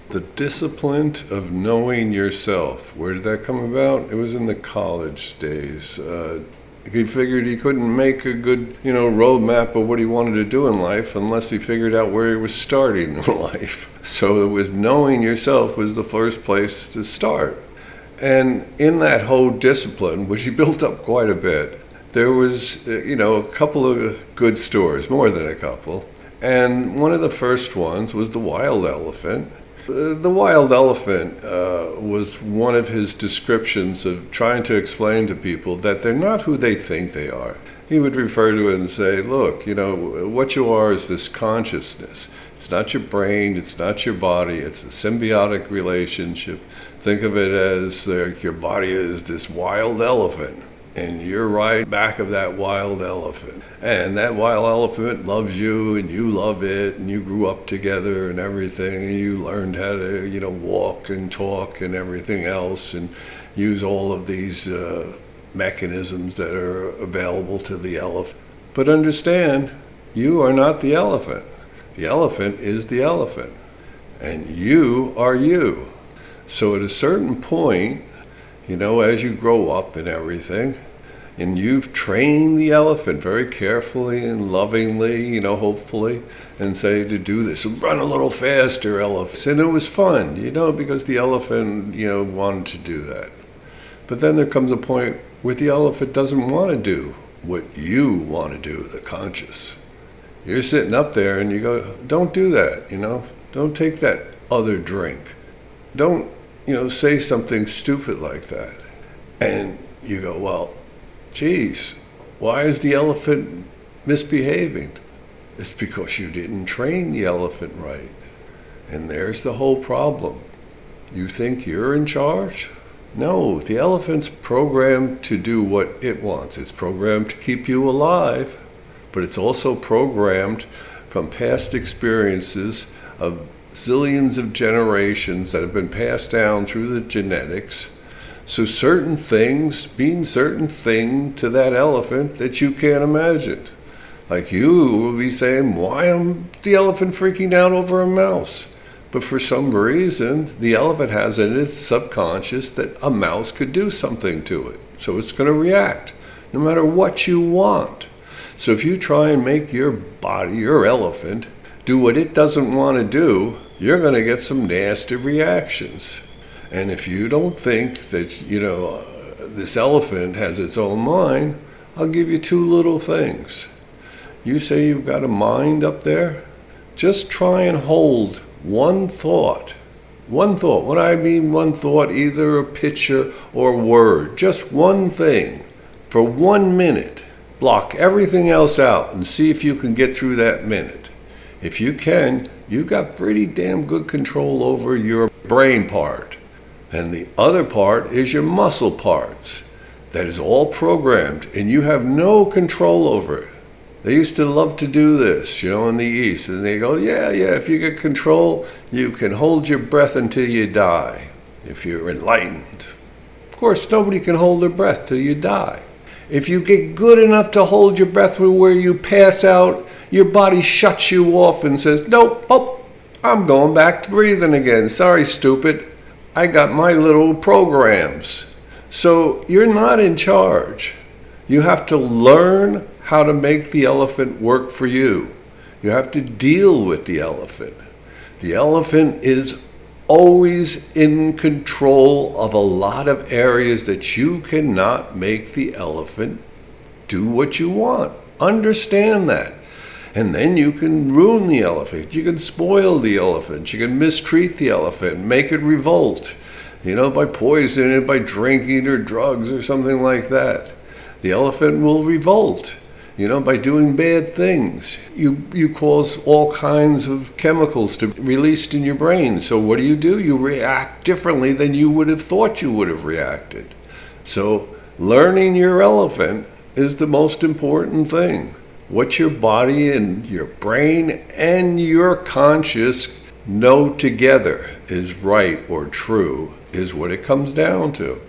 The discipline of knowing yourself. Where did that come about? It was in the college days. He figured he couldn't make a good, roadmap of what he wanted to do in life unless he figured out where he was starting in life. So it was knowing yourself was the first place to start. And in that whole discipline, which he built up quite a bit, there was, a couple of good stories, more than a couple. And one of the first ones was the wild elephant. The wild elephant was one of his descriptions of trying to explain to people that they're not who they think they are. He would refer to it and say, look, what you are is this consciousness. It's not your brain, it's not your body, it's a symbiotic relationship. Think of it as your body is this wild elephant. And you're right back of that wild elephant. And that wild elephant loves you and you love it and you grew up together and everything and you learned how to, walk and talk and everything else and use all of these mechanisms that are available to the elephant. But understand, you are not the elephant. The elephant is the elephant. And you are you. So at a certain point, as you grow up and everything, and you've trained the elephant very carefully and lovingly, hopefully, and say to do this, run a little faster, elephant. And it was fun, because the elephant, wanted to do that. But then there comes a point where the elephant doesn't want to do what you want to do, the conscious. You're sitting up there and you go, don't do that, don't take that other drink. Don't, say something stupid like that. And you go, well, geez, why is the elephant misbehaving? It's because you didn't train the elephant right. And there's the whole problem. You think you're in charge? No, the elephant's programmed to do what it wants. It's programmed to keep you alive, but it's also programmed from past experiences of zillions of generations that have been passed down through the genetics. So certain things mean certain thing to that elephant that you can't imagine. Like you will be saying, why am the elephant freaking out over a mouse? But for some reason, the elephant has in its subconscious that a mouse could do something to it. So it's going to react, no matter what you want. So if you try and make your body, your elephant, do what it doesn't want to do, you're going to get some nasty reactions. And if you don't think that, this elephant has its own mind, I'll give you two little things. You say you've got a mind up there? Just try and hold one thought. One thought. When I mean one thought, either a picture or word, just one thing for 1 minute. Block everything else out and see if you can get through that minute. If you can, you've got pretty damn good control over your brain part. And the other part is your muscle parts. That is all programmed and you have no control over it. They used to love to do this, in the East. And they go, yeah, if you get control, you can hold your breath until you die, if you're enlightened. Of course, nobody can hold their breath till you die. If you get good enough to hold your breath where you pass out, your body shuts you off and says, nope, I'm going back to breathing again. Sorry, stupid. I got my little programs. So you're not in charge. You have to learn how to make the elephant work for you. You have to deal with the elephant. The elephant is always in control of a lot of areas that you cannot make the elephant do what you want. Understand that. And then you can ruin the elephant. You can spoil the elephant. You can mistreat the elephant, make it revolt, by poisoning it, by drinking or drugs or something like that. The elephant will revolt, by doing bad things. You cause all kinds of chemicals to be released in your brain. So what do? You react differently than you would have thought you would have reacted. So learning your elephant is the most important thing. What your body and your brain and your conscious know together is right or true is what it comes down to.